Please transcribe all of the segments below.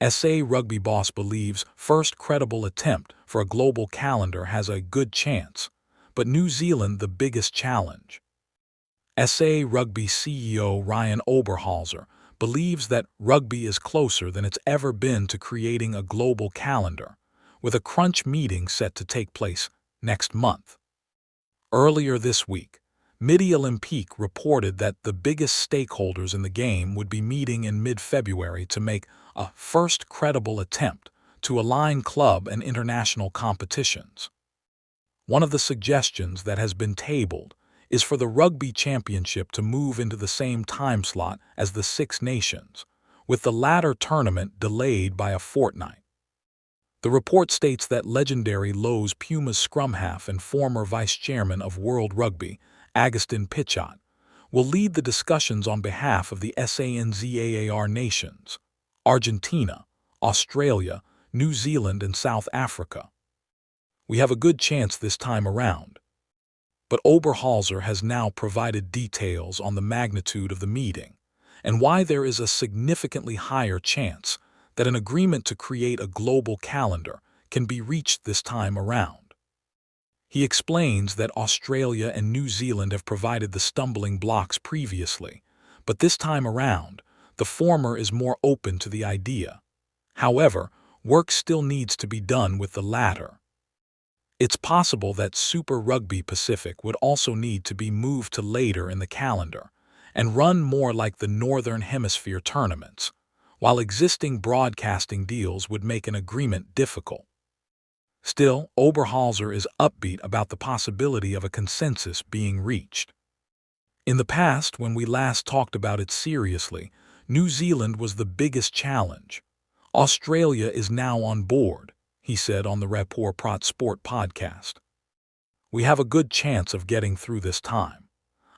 SA Rugby boss believes first credible attempt for a global calendar has a good chance, but New Zealand the biggest challenge. SA Rugby CEO Ryan Oberhalser believes that rugby is closer than it's ever been to creating a global calendar, with a crunch meeting set to take place next month. Earlier this week, Midi Olympique reported that the biggest stakeholders in the game would be meeting in mid-February to make a first credible attempt to align club and international competitions. One of the suggestions that has been tabled is for the Rugby Championship to move into the same time slot as the Six Nations, with the latter tournament delayed by a fortnight. The report states that legendary Los Pumas scrum half and former vice-chairman of World Rugby, Agustin Pichot, will lead the discussions on behalf of the SANZAAR nations, Argentina, Australia, New Zealand, and South Africa. We have a good chance this time around. But Oberhalser has now provided details on the magnitude of the meeting and why there is a significantly higher chance that an agreement to create a global calendar can be reached this time around. He explains that Australia and New Zealand have provided the stumbling blocks previously, but this time around, the former is more open to the idea. However, work still needs to be done with the latter. It's possible that Super Rugby Pacific would also need to be moved to later in the calendar and run more like the Northern Hemisphere tournaments, while existing broadcasting deals would make an agreement difficult. Still, Oberhalser is upbeat about the possibility of a consensus being reached. In the past, when we last talked about it seriously, New Zealand was the biggest challenge. Australia is now on board, he said on the Rapport Prat Sport podcast. We have a good chance of getting through this time.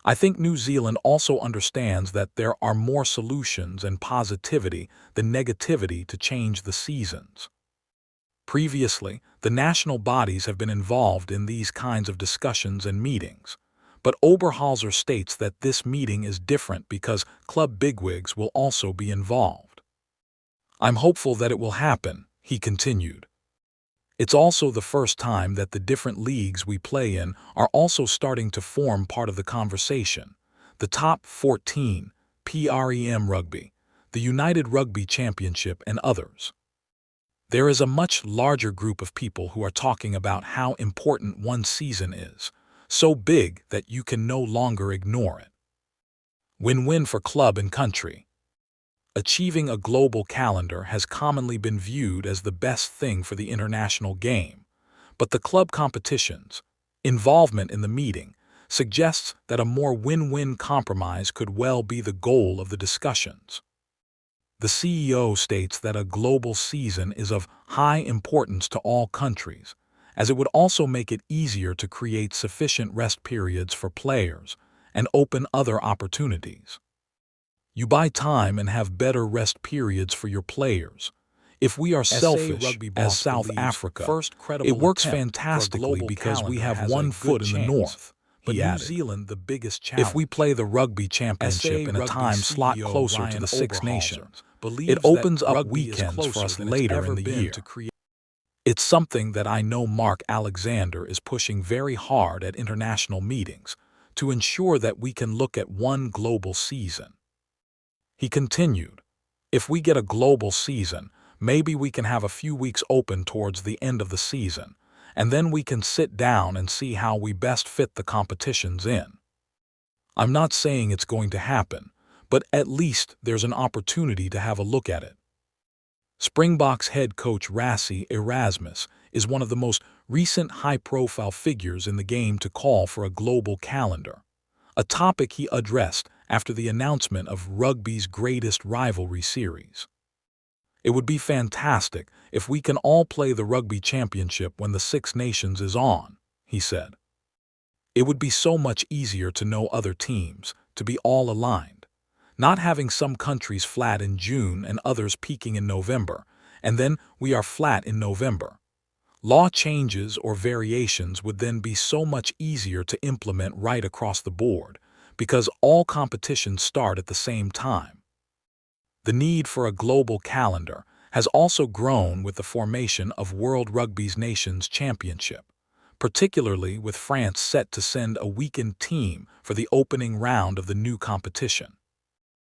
I think New Zealand also understands that there are more solutions and positivity than negativity to change the seasons. Previously, the national bodies have been involved in these kinds of discussions and meetings, but Oberhalser states that this meeting is different because club bigwigs will also be involved. I'm hopeful that it will happen, he continued. It's also the first time that the different leagues we play in are also starting to form part of the conversation. The top 14, PREM Rugby, the United Rugby Championship, and others. There is a much larger group of people who are talking about how important one season is, so big that you can no longer ignore it. Win-win for club and country. Achieving a global calendar has commonly been viewed as the best thing for the international game, but the club competitions, involvement in the meeting, suggests that a more win-win compromise could well be the goal of the discussions. The CEO states that a global season is of high importance to all countries, as it would also make it easier to create sufficient rest periods for players and open other opportunities. You buy time and have better rest periods for your players. If we are selfish as South Africa, it works fantastically because we have one foot in the north. But New Zealand, the biggest challenge. If we play the Rugby Championship in a time slot closer to the Six Nations, it opens up weekends for us later in the year. It's something that I know Mark Alexander is pushing very hard at international meetings to ensure that we can look at one global season. He continued, if we get a global season, maybe we can have a few weeks open towards the end of the season, and then we can sit down and see how we best fit the competitions in. I'm not saying it's going to happen, but at least there's an opportunity to have a look at it. Springboks head coach Rassie Erasmus is one of the most recent high-profile figures in the game to call for a global calendar, a topic he addressed after the announcement of rugby's greatest rivalry series. It would be fantastic if we can all play the Rugby Championship when the Six Nations is on, he said. It would be so much easier to know other teams, to be all aligned, not having some countries flat in June and others peaking in November, and then we are flat in November. Law changes or variations would then be so much easier to implement right across the board, because all competitions start at the same time. The need for a global calendar has also grown with the formation of World Rugby's Nations Championship, particularly with France set to send a weakened team for the opening round of the new competition.